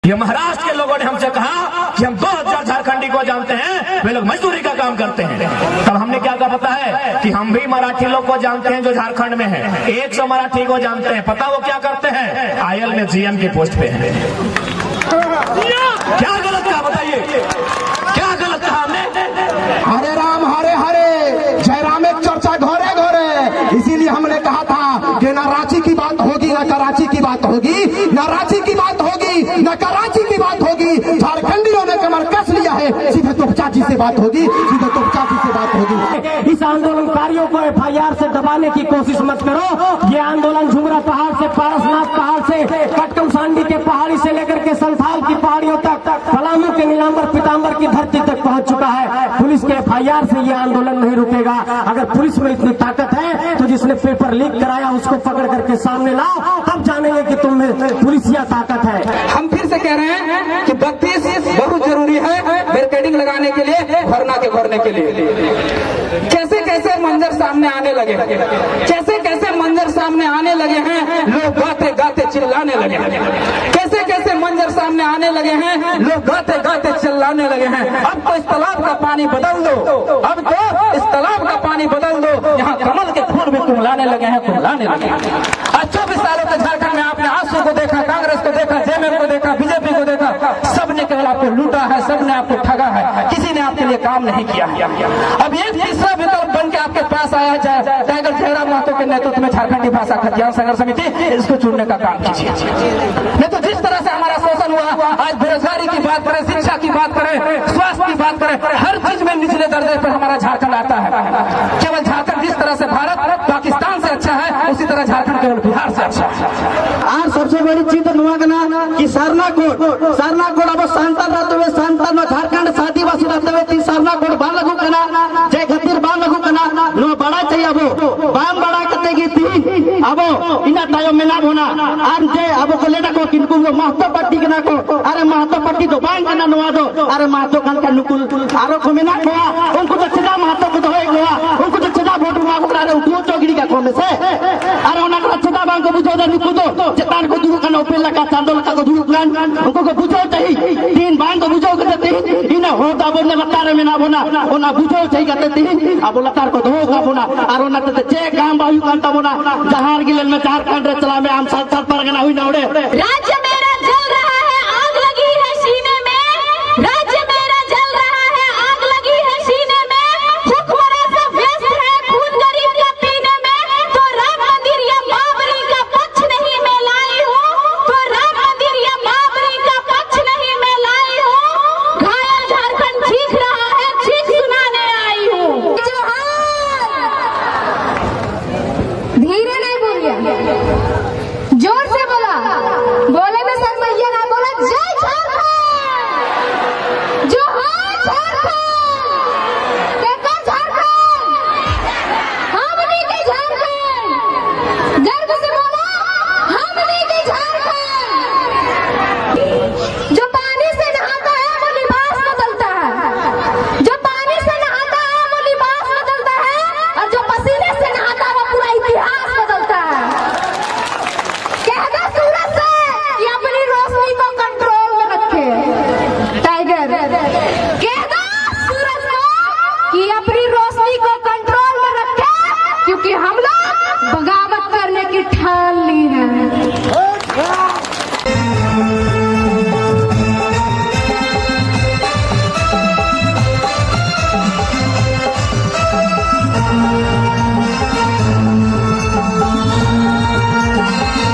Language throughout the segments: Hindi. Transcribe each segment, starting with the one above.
ये महाराष्ट्र के लोगों ने हमसे कहा कि हम 2000 झारखंडी को जानते हैं, वे लोग मजदूरी का काम करते हैं। तब हमने क्या कहा पता है कि हम भी मराठी लोग को जानते हैं जो झारखंड में है, 100 मराठी को जानते हैं। पता वो क्या करते हैं? आयल में जीएम की पोस्ट पे है। क्या गलत कहा बताइए, क्या गलत कहा हमने? हरे राम हरे हरे, जयराम एक चर्चा घोरे घोरे। इसीलिए हमने कहा था कि न रांची की बात होगी न कराची की बात होगी, न रांची की बात होगी न कराची की बात होगी। झारखंडियों ने कमर कस लिया है, सीधे तोपचाची से बात होगी, सीधे तोपचाची से बात होगी। इस आंदोलनकारियों को FIR से दबाने की कोशिश मत करो। ये आंदोलन झुमरा पहाड़ से, पारसनाथ पहाड़ से, कटकमसांडी के पहाड़ी से लेकर के संथाल की पहाड़ियों तक, पलामू के नीलांबर पीतांबर की धरती तक पहुंच चुका है। पुलिस के FIR से ये आंदोलन नहीं रुकेगा। अगर पुलिस में इतनी ताकत है तो जिसने पेपर लीक कराया उसको पकड़ करके सामने लाओ, तब जानेंगे कि तुम में पुलिसिया ताकत है। हम फिर से कह रहे हैं कि 32 बहुत जरूरी है बैरिकेडिंग लगाने के लिए, धरना के भरने के लिए। कैसे कैसे मंजर सामने आने लगे, कैसे कैसे मंजर सामने आने लगे हैं, लोग गाते गाते चिल्लाने लगे हैं। कैसे कैसे मंजर सामने आने लगे हैं, लोग गाते गाते चिल्लाने लगे हैं। अब तो इस तालाब का पानी बदल दो, अब तो इस तालाब का पानी बदल दो। यहाँ कमल के फूल भी कुम्हलाने लगे हैं, कुम्हलाने लगे हैं। आज 24 सालों के झारखंड में आपने आंसू को देखा, कांग्रेस को देखा, जेएमएम को देखा, बीजेपी को देखा, सबने केवल आपको लूटा है, सबने आपको ठगा है, किसी ने आपके लिए काम नहीं किया है। अब एक तीसरा विकल्प बन के आपके पास आया जाए, टाइगर जयराम महतो के नेतृत्व में झारखंडी भाषा खतियान संघर्ष समिति, इसको चुनने का काम कीजिए। नहीं तो जिस तरह से हमारा शोषण हुआ, आज बेरोजगारी की बात करें, शिक्षा की बात करें, स्वास्थ्य की बात करें, हर चीज में निचले दर्जे पर हमारा झारखंड आता है। केवल झारखंड जिस तरह से भारत पाकिस्तान से अच्छा है, उसी तरह झारखंड केवल बिहार से अच्छा है। और सबसे बड़ी चीज नुआगना कि सरना कोड अब सांता रहते हुए, सांता न झारखंड आदिवासी रहते हुए तीन सरना कोड बाल लगू कना, जय खतीर बाल लगू कना नो बड़ा चाहिए। अब बाम बड़ा कते की थी, अब इना तायो में ना होना और जय अब को लेना को किनको महतो पट्टी कना को, अरे महतो पट्टी तो बांग कना नुआ दो, अरे महतो कान का नुकुल आरो को में ना खोआ, उनको तो छदा महतो को तो होए गोवा, उनको तो छदा वोट मांगो करे उठो चौगड़ी का कोने से, अरे उना का छदा बांग को बुझो दे नुकु दो चतान को दुरु कना उपेला का चांदोल का को दुरु प्लान उनको को बुझो चाहिए। तीन बांग को बुझो करते इना होता बोलने लतार में ना बोना, ओना बुझो चाहिए करते अब लतार को धो का बोना, और ओना ते जे गांव बायु कांता बोना, जहार गिलन में झारखंड रे चला में आम सात परगना हुई ना उड़े। राज्य मेरा जल रहा है, आग लगी है सीने में, राज्य मेरा जल रहा है, आग लगी है सीने में, हुक्मरान सब व्यस्त है खून गरीब का पीने में। तो राम मंदिर या बाबरी का पक्ष नहीं मैं लाई हूँ, तो राम मंदिर या बाबरी का पक्ष नहीं मैं लाई हूँ। घायल झारखंड चीख रहा है, चीख सुनाने आई हूँ। धीरे नहीं बोलिए, जोर से बोला, बोले में शर्मैया ना बोला। जय झारखंड, जोहार झारखंड, देखो झारखंड, हमनी के झारखंड, गर्व से बोला हमनी के झारखंड। जो पानी से नहाता है वो लिबास बदलता है, जो पानी से नहाता है वो लिबास बदलता है, और जो पसीने से नहाता है वो पूरा इतिहास बदलता है। कहता सूरज से कि अपनी रोशनी को कंट्रोल में रखे, टाइगर कहता सूरज को कि अपनी रोशनी को कंट्रोल में रखे, क्योंकि हम लोग बगावत करने की ठान ली है।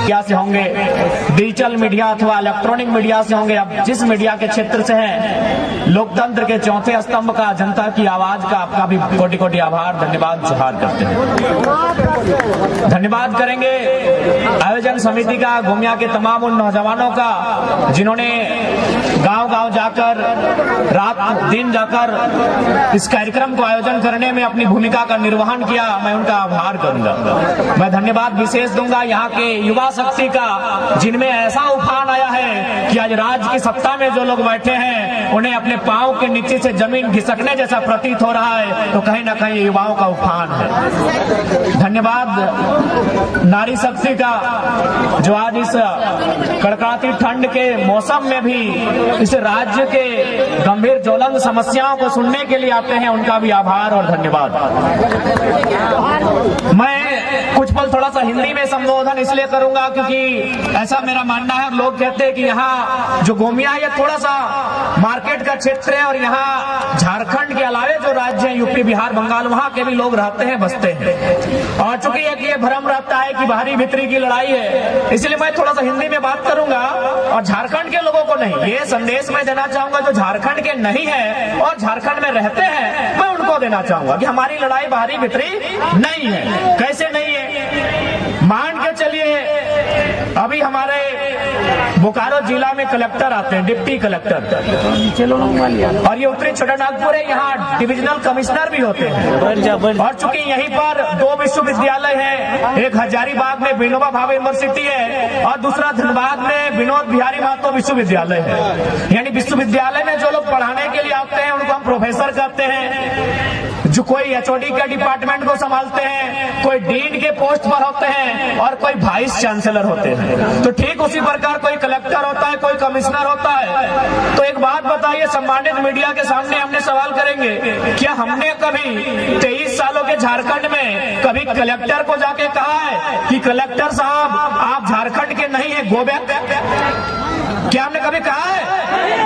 मीडिया से होंगे, डिजिटल मीडिया अथवा इलेक्ट्रॉनिक मीडिया से होंगे, अब जिस मीडिया के क्षेत्र से हैं, लोकतंत्र के चौथे स्तंभ का, जनता की आवाज का आपका भी कोटि कोटि आभार, धन्यवाद, जोहार करते हैं। धन्यवाद करेंगे आयोजन समिति का, गोमिया के तमाम उन नौजवानों का जिन्होंने गांव-गांव जाकर, रात दिन जाकर इस कार्यक्रम को आयोजन करने में अपनी भूमिका का निर्वहन किया। मैं उनका आभार करूंगा। मैं धन्यवाद विशेष दूंगा यहाँ के युवा शक्ति का, जिनमें ऐसा उफान आया है कि आज राज्य की सत्ता में जो लोग बैठे हैं उन्हें अपने पांव के नीचे से जमीन खिसकने जैसा प्रतीत हो रहा है। तो कहीं ना कहीं युवाओं का उफान है। धन्यवाद नारी शक्ति का, जो आज इस कड़कड़ाती ठंड के मौसम में भी इस राज्य के गंभीर ज्वलंत समस्याओं को सुनने के लिए आते हैं, उनका भी आभार और धन्यवाद। मैं कुछ पल थोड़ा सा हिंदी में संबोधन इसलिए करूंगा क्योंकि ऐसा मेरा मानना है, लोग कहते हैं कि यहाँ जो गोमिया है ये थोड़ा सा मार्केट का क्षेत्र है और यहाँ झारखंड के अलावे जो राज्य है यूपी बिहार बंगाल वहाँ के भी लोग रहते हैं बसते हैं। और चूंकि एक ये भ्रम रहता है कि बाहरी भीतरी की लड़ाई है, इसलिए मैं थोड़ा सा हिंदी में बात करूंगा और झारखंड के लोगों को नहीं, ये संदेश मैं देना चाहूंगा जो झारखंड के नहीं है और झारखंड में रहते हैं, मैं उनको देना चाहूंगा कि हमारी लड़ाई बाहरी भीतरी नहीं है। कैसे नहीं है? मान के चलिए अभी हमारे बोकारो जिला में कलेक्टर आते हैं, डिप्टी कलेक्टर, और ये उत्तरी छोटानागपुर है, यहाँ डिविजनल कमिश्नर भी होते हैं। और चूंकि यहीं पर 2 विश्वविद्यालय हैं, एक हजारीबाग में विनोबा भावे यूनिवर्सिटी है और दूसरा धनबाद में विनोद बिहारी महतो विश्वविद्यालय है। यानी विश्वविद्यालय में जो लोग पढ़ाने के लिए आते हैं उनको हम प्रोफेसर कहते हैं। जो कोई एचओडी के डिपार्टमेंट को संभालते हैं, कोई डीन के पोस्ट पर होते हैं और कोई वाइस चांसलर होते हैं। तो ठीक उसी प्रकार कोई कलेक्टर होता है, कोई कमिश्नर होता है। तो एक बात बताइए, सम्मानित मीडिया के सामने हमने सवाल करेंगे, क्या हमने कभी 23 सालों के झारखंड में कभी कलेक्टर को जाके कहा है कि कलेक्टर साहब आप झारखंड के नहीं है, गो बैक? क्या हमने कभी कहा है?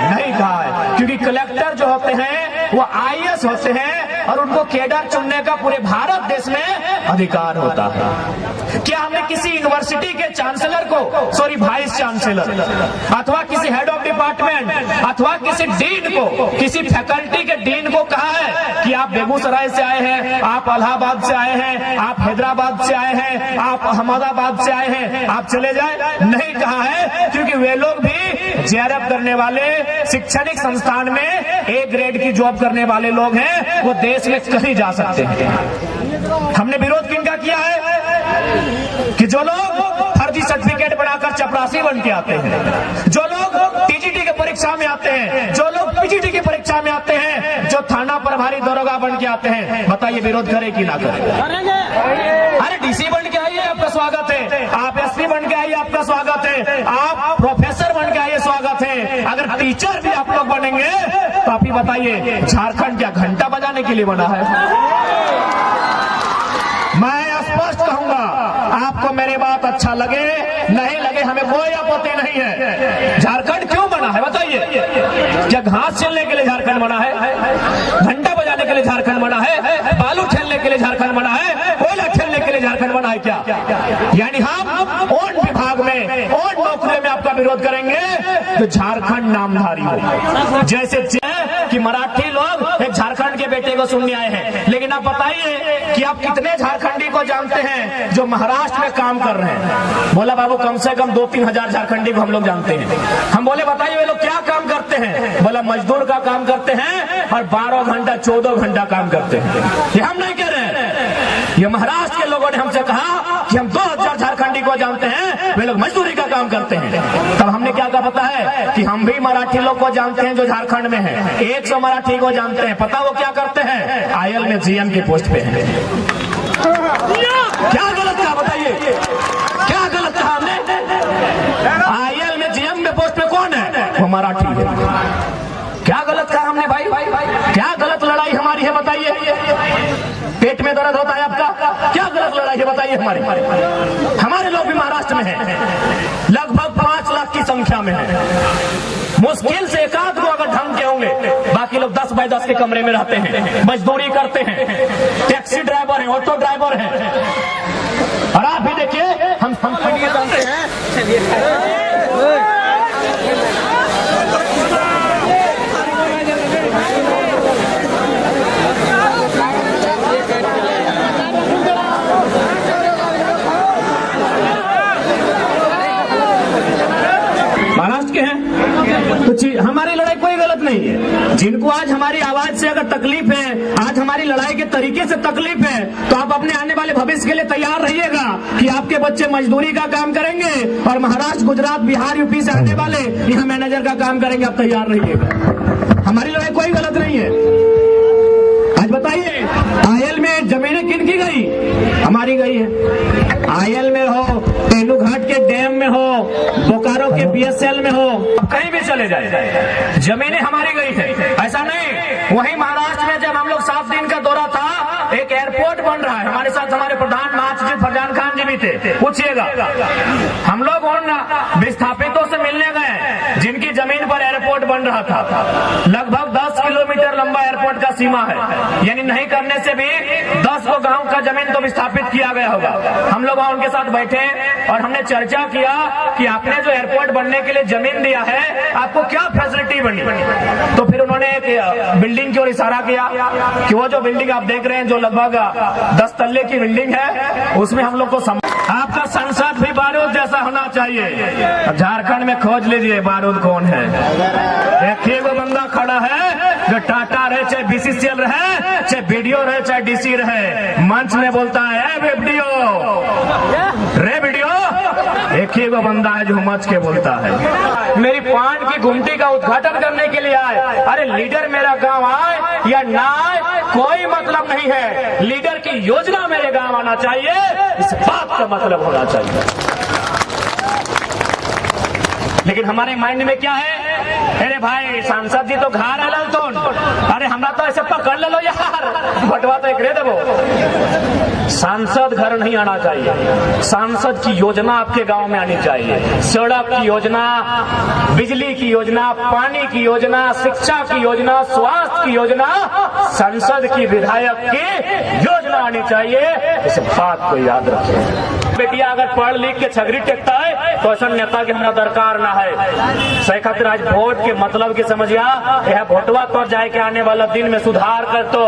नहीं कहा है, क्योंकि कलेक्टर जो होते हैं वो आईएएस होते हैं और उनको कैडर चुनने का पूरे भारत देश में अधिकार होता है। क्या हमने किसी यूनिवर्सिटी के चांसलर को, सॉरी वाइस चांसलर, अथवा किसी हेड ऑफ डिपार्टमेंट अथवा किसी डीन को, किसी फैकल्टी के डीन को कहा है कि आप बेगूसराय से आए हैं, आप इलाहाबाद से आए हैं, आप हैदराबाद से आए हैं, आप अहमदाबाद से आए हैं, आप चले जाए? नहीं कहा है, क्योंकि वे लोग भी जेआरएफ करने वाले, शैक्षणिक संस्थान में ए ग्रेड की जॉब करने वाले लोग हैं, वो देश में कहीं जा सकते हैं। हमने विरोध किनका किया है कि जो लोग फर्जी सर्टिफिकेट बनाकर चपरासी बन के आते हैं, जो लोग टीजीटी की परीक्षा में आते हैं, जो लोग पीजीटी की परीक्षा में आते हैं, जो थाना प्रभारी दरोगा बन के आते हैं, बताइए विरोध करे कि ना करे? अरे डीसी बन के आइए, आपका स्वागत है। आप एसपी बन के आइए, आपका स्वागत है। आप प्रोफेसर बन के आइए, स्वागत है। अगर टीचर भी आप लोग बनेंगे तो आप ही बताइए झारखंड क्या घंटा बजाने के लिए बना है? मैं स्पष्ट कहूंगा, आपको मेरी बात अच्छा लगे नहीं लगे हमें कोई आपत्ति नहीं है। झारखंड क्यों बना है बताइए? क्या घास छीलने के लिए झारखंड बना है? घंटा बजाने के लिए झारखंड बना है? बालू खेलने के लिए झारखंड बना है? कोयला खेलने के लिए झारखंड बना है क्या? यानी हम ओन विभाग में, ओन नौकरी में आपका विरोध करेंगे तो झारखंड नामधारी हो। जैसे कि मराठी लोग एक झारखंड के बेटे को सुनने आए हैं, लेकिन आप बताइए कि आप कितने झारखंडी को जानते हैं जो महाराष्ट्र में काम कर रहे हैं? बोला बाबू कम से कम 2-3 हजार झारखंडी को हम लोग जानते हैं। हम बोले बताइए वे लोग क्या काम करते हैं? बोला मजदूर का काम करते हैं और 12 घंटा 14 घंटा काम करते हैं। ये हम नहीं कह रहे हैं, ये महाराष्ट्र के लोगों ने हमसे कहा कि हम 2000 झारखंडी को जानते हैं, वे लोग मजदूरी का काम करते हैं। तब हमने क्या कहा पता है कि हम भी मराठी लोग को जानते हैं जो झारखंड में है, 100 मराठी को जानते हैं। पता वो क्या करते हैं? आईएल में जीएम की पोस्ट पे है। क्या गलत कहा बताइए? क्या गलत कहा हमने? आईएल में जीएम में पोस्ट पे कौन है? वो मराठी है। क्या गलत कहा हमने भाई? क्या गलत लड़ाई हमारी है बताइए? पेट में दर्द होता है आपका? क्या गलत लड़ाई है बताइए हमारी? हमारे लोग भी महाराष्ट्र में हैं, लगभग 5 लाख की संख्या में है। मुश्किल से 1-8 को अगर ढंग के होंगे, बाकी लोग 10 बाय 10 के कमरे में रहते हैं, मजदूरी करते हैं, टैक्सी ड्राइवर हैं, ऑटो ड्राइवर हैं। और आप भी देखिए हम जानते हैं महाराष्ट्र के हैं, तो हमारी लड़ाई कोई गलत नहीं है। जिनको आज हमारी आवाज से अगर तकलीफ है, आज हमारी लड़ाई के तरीके से तकलीफ है, तो आप अपने आने वाले भविष्य के लिए तैयार रहिएगा कि आपके बच्चे मजदूरी का काम करेंगे और महाराष्ट्र, गुजरात, बिहार, यूपी से आने वाले यहाँ मैनेजर का काम करेंगे। आप तैयार रहिएगा। हमारी लड़ाई कोई गलत नहीं है। आज बताइए, आयल में जमीनें किन की गई? हमारी गई है। आयल में हो, तेनू घाट के डैम में हो, बोकारो के बीएसएल में हो, कहीं भी चले जाए, जमीनें हमारी गई है। ऐसा नहीं, वहीं महाराष्ट्र में जब हम लोग 7 दिन का दौरा था, एक एयरपोर्ट बन रहा है, हमारे साथ हमारे प्रधान महासचिव फरजान खान जी भी थे। पूछिएगा, हम लोग उन विस्थापितों से मिलने गए जिनकी जमीन पर एयरपोर्ट बन रहा था। लगभग 10 किलोमीटर लंबा एयरपोर्ट का सीमा है, यानी नहीं करने से भी 10 को गांव का जमीन तो विस्थापित किया गया होगा। हम लोग वहां उनके साथ बैठे और हमने चर्चा किया कि आपने जो एयरपोर्ट बनने के लिए जमीन दिया है, आपको क्या फैसिलिटी बनी। तो फिर उन्होंने एक बिल्डिंग की ओर इशारा किया कि वो जो बिल्डिंग आप देख रहे हैं, जो लगभग 10 तल्ले की बिल्डिंग है, उसमें हम लोग को आपका संसद भी बारूद जैसा होना चाहिए। झारखंड में खोज लीजिए बारूद कौन है। एक ही वो बंदा खड़ा है जो टाटा रहे, चाहे बीसीसीएल रहे, चाहे बीडीओ रहे, चाहे डीसी रहे, मंच में बोलता है वीडियो रे वीडियो। एक ही वो बंदा है जो मंच के बोलता है। मेरी पान की गुमटी का उद्घाटन करने के लिए आए। अरे लीडर मेरा गांव आए या ना आए, कोई मतलब नहीं है। लीडर की योजना मेरे गांव आना चाहिए, इस बात का मतलब होना चाहिए। लेकिन हमारे माइंड में क्या है? अरे भाई सांसद जी तो घर है तो, अरे हमरा तो ऐसे पकड़ ले लो यार, बटवा तो एक रे देवो। सांसद घर नहीं आना चाहिए, सांसद की योजना आपके गांव में आनी चाहिए। सड़क की योजना, बिजली की योजना, पानी की योजना, शिक्षा की योजना, स्वास्थ्य की योजना, संसद की विधायक की योजना आनी चाहिए। इस बात को याद रखें। बेटिया अगर पढ़ लिख के छगरी टेकता है तो ऐसा नेता के हमारा दरकार ना है। सही खातिर आज वोट के मतलब की समझिया, यह वोटवा तो जाए के आने वाला दिन में सुधार कर तो